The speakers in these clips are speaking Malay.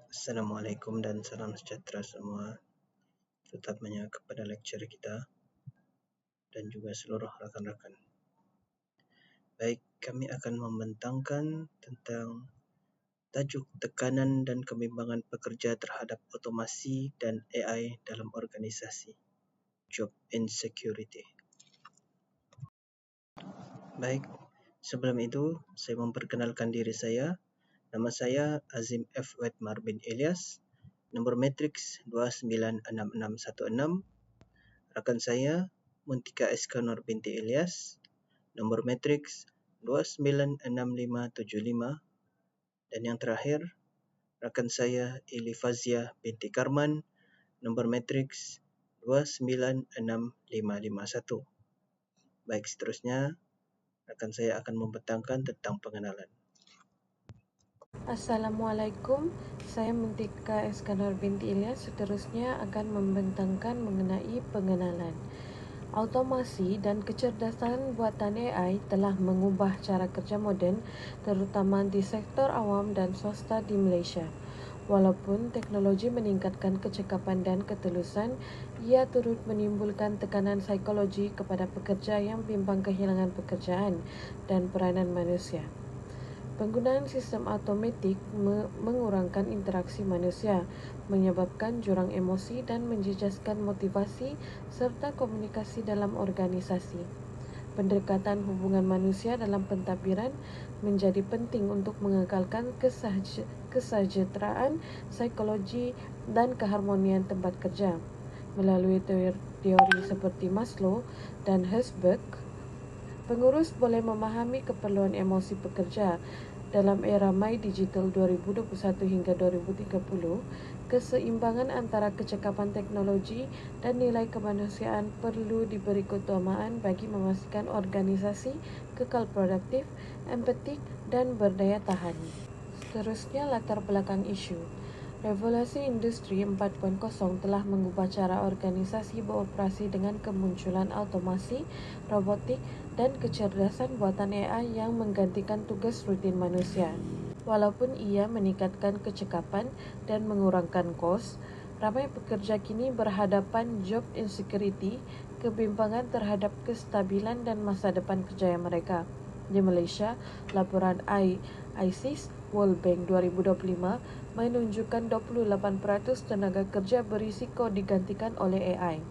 Assalamualaikum dan salam sejahtera semua, terutamanya kepada lecturer kita dan juga seluruh rakan-rakan. Baik, kami akan membentangkan tentang tajuk tekanan dan kebimbangan pekerja terhadap otomasi dan AI dalam organisasi, Job Insecurity. Baik, sebelum itu saya memperkenalkan diri saya. Nama saya Azim F. Wetmar bin Ilyas, nombor matriks 296616. Rakan saya Muntika Eskanur binti Ilyas, nombor matriks 296575. Dan yang terakhir, rakan saya Ili Fazia binti Karman, nombor matriks 296551. Baik, seterusnya rakan saya akan membentangkan tentang pengenalan. Assalamualaikum, saya Muntika Eskanur binti Ilyas. Seterusnya akan membentangkan mengenai pengenalan. Automasi dan kecerdasan buatan AI telah mengubah cara kerja moden, terutama di sektor awam dan swasta di Malaysia. Walaupun teknologi meningkatkan kecekapan dan ketulusan, ia turut menimbulkan tekanan psikologi kepada pekerja yang bimbang kehilangan pekerjaan dan peranan manusia. Penggunaan sistem automatik mengurangkan interaksi manusia, menyebabkan jurang emosi dan menjejaskan motivasi serta komunikasi dalam organisasi. Pendekatan hubungan manusia dalam pentadbiran menjadi penting untuk mengekalkan kesejahteraan psikologi dan keharmonian tempat kerja. Melalui teori seperti Maslow dan Herzberg, pengurus boleh memahami keperluan emosi pekerja. Dalam era My Digital 2021 hingga 2030, keseimbangan antara kecekapan teknologi dan nilai kemanusiaan perlu diberi keutamaan bagi memastikan organisasi kekal produktif, empatik dan berdaya tahan. Seterusnya, latar belakang isu. Revolusi Industri 4.0 telah mengubah cara organisasi beroperasi dengan kemunculan automasi, robotik, dan kecerdasan buatan AI yang menggantikan tugas rutin manusia. Walaupun ia meningkatkan kecekapan dan mengurangkan kos, ramai pekerja kini berhadapan job insecurity, kebimbangan terhadap kestabilan dan masa depan kerjaya mereka. Di Malaysia, laporan ICIS World Bank 2025 menunjukkan 28% tenaga kerja berisiko digantikan oleh AI,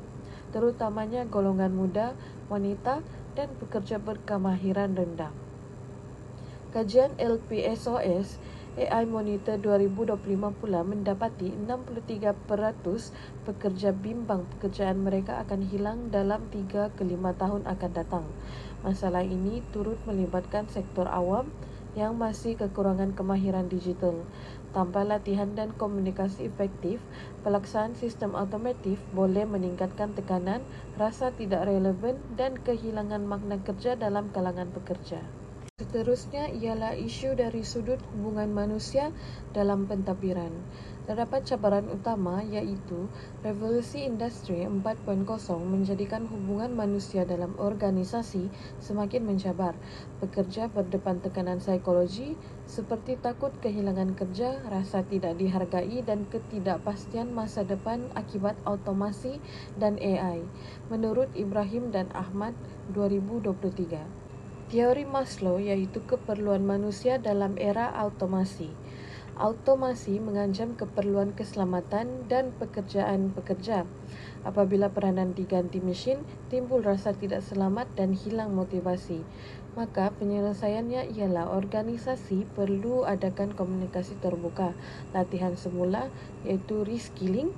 terutamanya golongan muda, wanita dan pekerja berkemahiran rendah. Kajian LPSOS AI Monitor 2025 pula mendapati 63% pekerja bimbang pekerjaan mereka akan hilang dalam 3 ke 5 tahun akan datang. Masalah ini turut melibatkan sektor awam yang masih kekurangan kemahiran digital. Tanpa latihan dan komunikasi efektif, pelaksanaan sistem automatif boleh meningkatkan tekanan, rasa tidak relevan dan kehilangan makna kerja dalam kalangan pekerja. Seterusnya ialah isu dari sudut hubungan manusia dalam pentadbiran. Terdapat cabaran utama iaitu revolusi industri 4.0 menjadikan hubungan manusia dalam organisasi semakin mencabar. Pekerja berdepan tekanan psikologi seperti takut kehilangan kerja, rasa tidak dihargai dan ketidakpastian masa depan akibat automasi dan AI. Menurut Ibrahim dan Ahmad 2023. Teori Maslow iaitu keperluan manusia dalam era automasi. Automasi mengancam keperluan keselamatan dan pekerjaan pekerja. Apabila peranan diganti mesin, timbul rasa tidak selamat dan hilang motivasi. Maka penyelesaiannya ialah organisasi perlu adakan komunikasi terbuka, latihan semula iaitu reskilling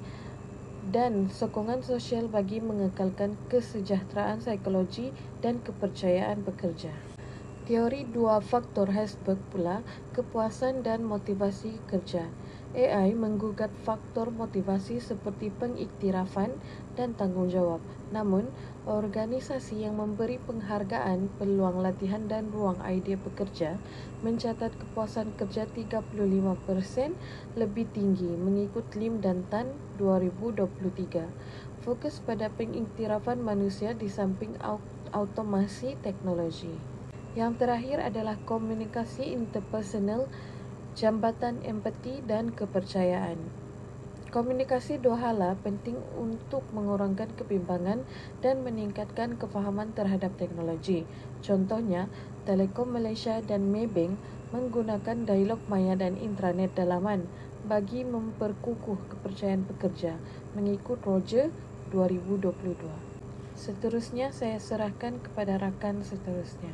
dan sokongan sosial bagi mengekalkan kesejahteraan psikologi dan kepercayaan pekerja. Teori dua faktor Herzberg pula, kepuasan dan motivasi kerja. AI menggugat faktor motivasi seperti pengiktirafan dan tanggungjawab. Namun, organisasi yang memberi penghargaan, peluang latihan dan ruang idea pekerja mencatat kepuasan kerja 35% lebih tinggi mengikut Lim dan Tan 2023. Fokus pada pengiktirafan manusia di samping automasi teknologi. Yang terakhir adalah komunikasi interpersonal jambatan empati dan kepercayaan. Komunikasi dua hala penting untuk mengurangkan kebimbangan dan meningkatkan kefahaman terhadap teknologi. Contohnya, Telekom Malaysia dan Maybank menggunakan dialog maya dan intranet dalaman bagi memperkukuh kepercayaan pekerja mengikut Roger 2022. Seterusnya saya serahkan kepada rakan seterusnya.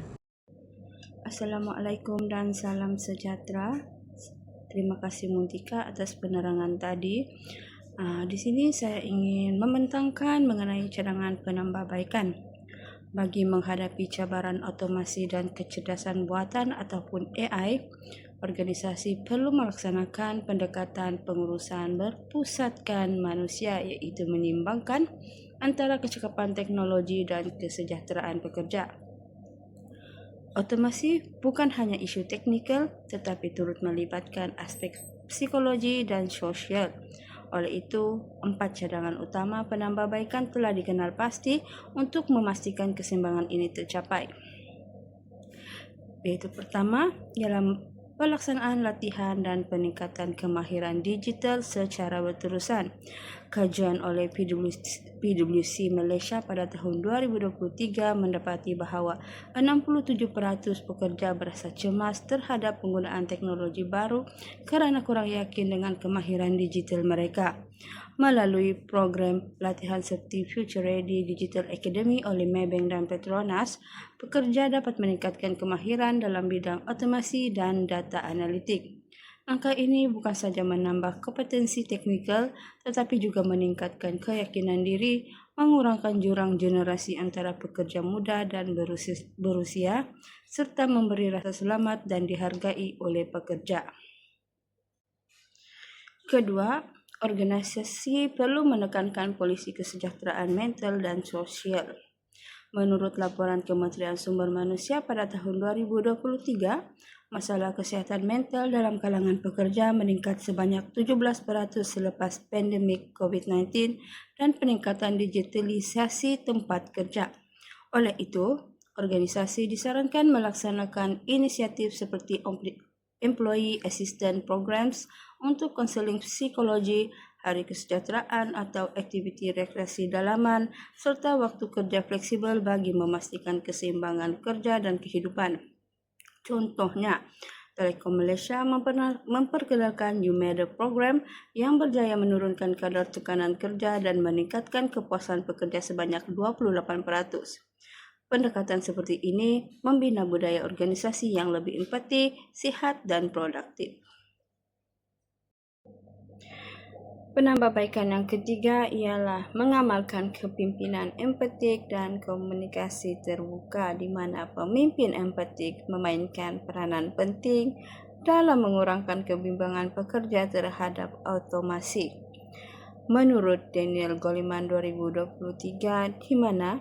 Assalamualaikum dan salam sejahtera. Terima kasih Muntika atas penerangan tadi. Di sini saya ingin membentangkan mengenai cadangan penambahbaikan. Bagi menghadapi cabaran otomasi dan kecerdasan buatan ataupun AI, organisasi perlu melaksanakan pendekatan pengurusan berpusatkan manusia, iaitu menimbangkan antara kecekapan teknologi dan kesejahteraan pekerja. Otomasi bukan hanya isu teknikal tetapi turut melibatkan aspek psikologi dan sosial. Oleh itu, 4 cadangan utama penambahbaikan telah dikenal pasti untuk memastikan keseimbangan ini tercapai. Yaitu pertama, ialah pelaksanaan latihan dan peningkatan kemahiran digital secara berterusan. Kajian oleh PwC Malaysia pada tahun 2023 mendapati bahawa 67% pekerja berasa cemas terhadap penggunaan teknologi baru kerana kurang yakin dengan kemahiran digital mereka. Melalui program latihan seperti Future Ready Digital Academy oleh Maybank dan Petronas, pekerja dapat meningkatkan kemahiran dalam bidang otomasi dan data analitik. Angka ini bukan saja menambah kompetensi teknikal tetapi juga meningkatkan keyakinan diri, mengurangkan jurang generasi antara pekerja muda dan berusia serta memberi rasa selamat dan dihargai oleh pekerja. Kedua, organisasi perlu menekankan polisi kesejahteraan mental dan sosial. Menurut laporan Kementerian Sumber Manusia pada tahun 2023, masalah kesihatan mental dalam kalangan pekerja meningkat sebanyak 17% selepas pandemik COVID-19 dan peningkatan digitalisasi tempat kerja. Oleh itu, organisasi disarankan melaksanakan inisiatif seperti Employee Assistance Programs untuk konseling psikologi, hari kesejahteraan atau aktiviti rekreasi dalaman serta waktu kerja fleksibel bagi memastikan keseimbangan kerja dan kehidupan. Contohnya, Telekom Malaysia memperkenalkan UMEDA program yang berjaya menurunkan kadar tekanan kerja dan meningkatkan kepuasan pekerja sebanyak 28%. Pendekatan seperti ini membina budaya organisasi yang lebih empati, sihat dan produktif. Penambahbaikan yang ketiga ialah mengamalkan kepimpinan empatik dan komunikasi terbuka, di mana pemimpin empatik memainkan peranan penting dalam mengurangkan kebimbangan pekerja terhadap otomasi. Menurut Daniel Goleman 2023, di mana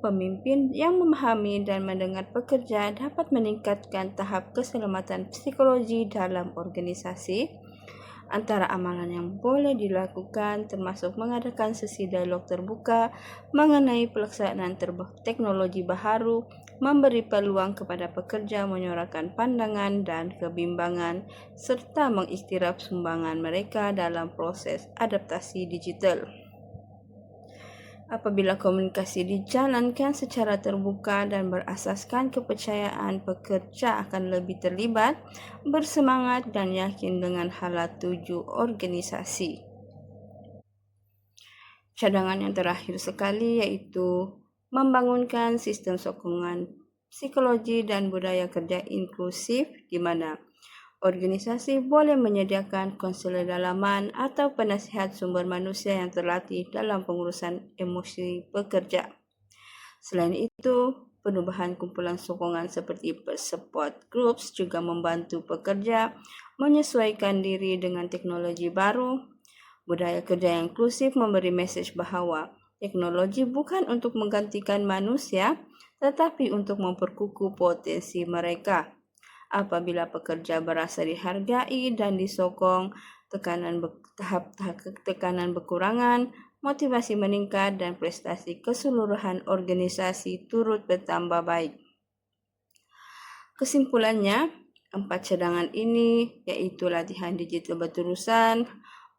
pemimpin yang memahami dan mendengar pekerja dapat meningkatkan tahap keselamatan psikologi dalam organisasi. Antara amalan yang boleh dilakukan termasuk mengadakan sesi dialog terbuka mengenai pelaksanaan teknologi baharu, memberi peluang kepada pekerja menyuarakan pandangan dan kebimbangan, serta mengiktiraf sumbangan mereka dalam proses adaptasi digital. Apabila komunikasi dijalankan secara terbuka dan berasaskan kepercayaan, pekerja akan lebih terlibat, bersemangat dan yakin dengan hala tuju organisasi. Cadangan yang terakhir sekali iaitu membangunkan sistem sokongan psikologi dan budaya kerja inklusif, di mana organisasi boleh menyediakan konselor dalaman atau penasihat sumber manusia yang terlatih dalam pengurusan emosi pekerja. Selain itu, penubuhan kumpulan sokongan seperti support groups juga membantu pekerja menyesuaikan diri dengan teknologi baru. Budaya kerja yang inklusif memberi mesej bahawa teknologi bukan untuk menggantikan manusia, tetapi untuk memperkukuh potensi mereka. Apabila pekerja berasa dihargai dan disokong, tekanan berkurangan, motivasi meningkat dan prestasi keseluruhan organisasi turut bertambah baik. Kesimpulannya, 4 cadangan ini iaitu latihan digital berterusan,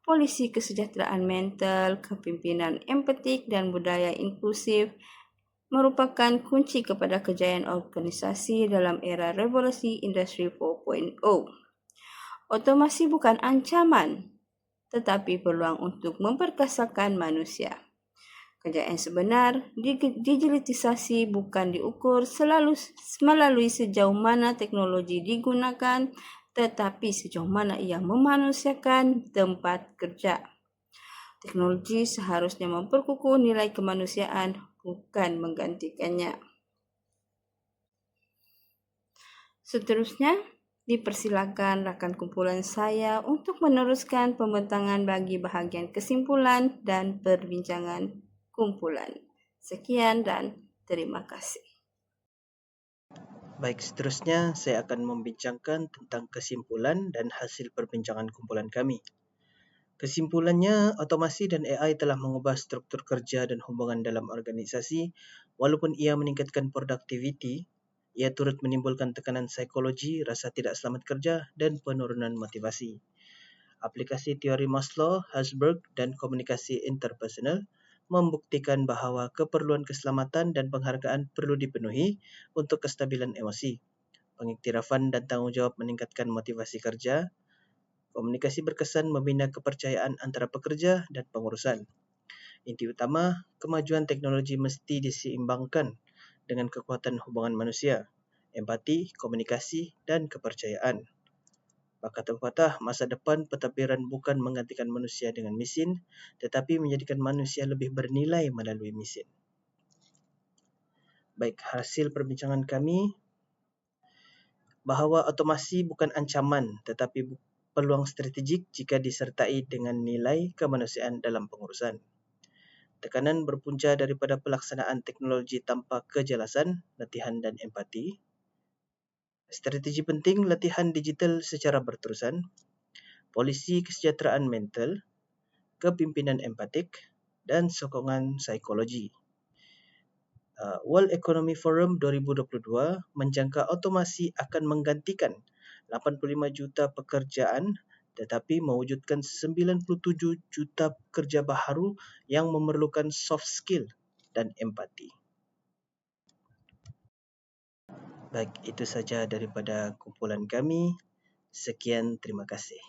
polisi kesejahteraan mental, kepimpinan empatik dan budaya inklusif merupakan kunci kepada kejayaan organisasi dalam era revolusi industri 4.0. Otomasi bukan ancaman, tetapi peluang untuk memperkasakan manusia. Kejayaan sebenar digitalisasi bukan diukur selalu melalui sejauh mana teknologi digunakan, tetapi sejauh mana ia memanusiakan tempat kerja. Teknologi seharusnya memperkukuh nilai kemanusiaan, bukan menggantikannya. Seterusnya, dipersilakan rakan kumpulan saya untuk meneruskan pembentangan bagi bahagian kesimpulan dan perbincangan kumpulan. Sekian dan terima kasih. Baik, seterusnya saya akan membincangkan tentang kesimpulan dan hasil perbincangan kumpulan kami. Kesimpulannya, otomasi dan AI telah mengubah struktur kerja dan hubungan dalam organisasi. Walaupun ia meningkatkan produktiviti, ia turut menimbulkan tekanan psikologi, rasa tidak selamat kerja dan penurunan motivasi. Aplikasi teori Maslow, Herzberg dan komunikasi interpersonal membuktikan bahawa keperluan keselamatan dan penghargaan perlu dipenuhi untuk kestabilan emosi. Pengiktirafan dan tanggungjawab meningkatkan motivasi kerja. Komunikasi berkesan membina kepercayaan antara pekerja dan pengurusan. Inti utama, kemajuan teknologi mesti diseimbangkan dengan kekuatan hubungan manusia, empati, komunikasi dan kepercayaan. Kata pepatah, masa depan pentadbiran bukan menggantikan manusia dengan mesin, tetapi menjadikan manusia lebih bernilai melalui mesin. Baik, hasil perbincangan kami bahawa otomasi bukan ancaman tetapi peluang strategik jika disertai dengan nilai kemanusiaan dalam pengurusan. Tekanan berpunca daripada pelaksanaan teknologi tanpa kejelasan, latihan dan empati. Strategi penting latihan digital secara berterusan, polisi kesejahteraan mental, kepimpinan empatik dan sokongan psikologi. World Economic Forum 2022 menjangka otomasi akan menggantikan 85 juta pekerjaan tetapi mewujudkan 97 juta pekerja baharu yang memerlukan soft skill dan empati. Baik, itu saja daripada kumpulan kami. Sekian, terima kasih.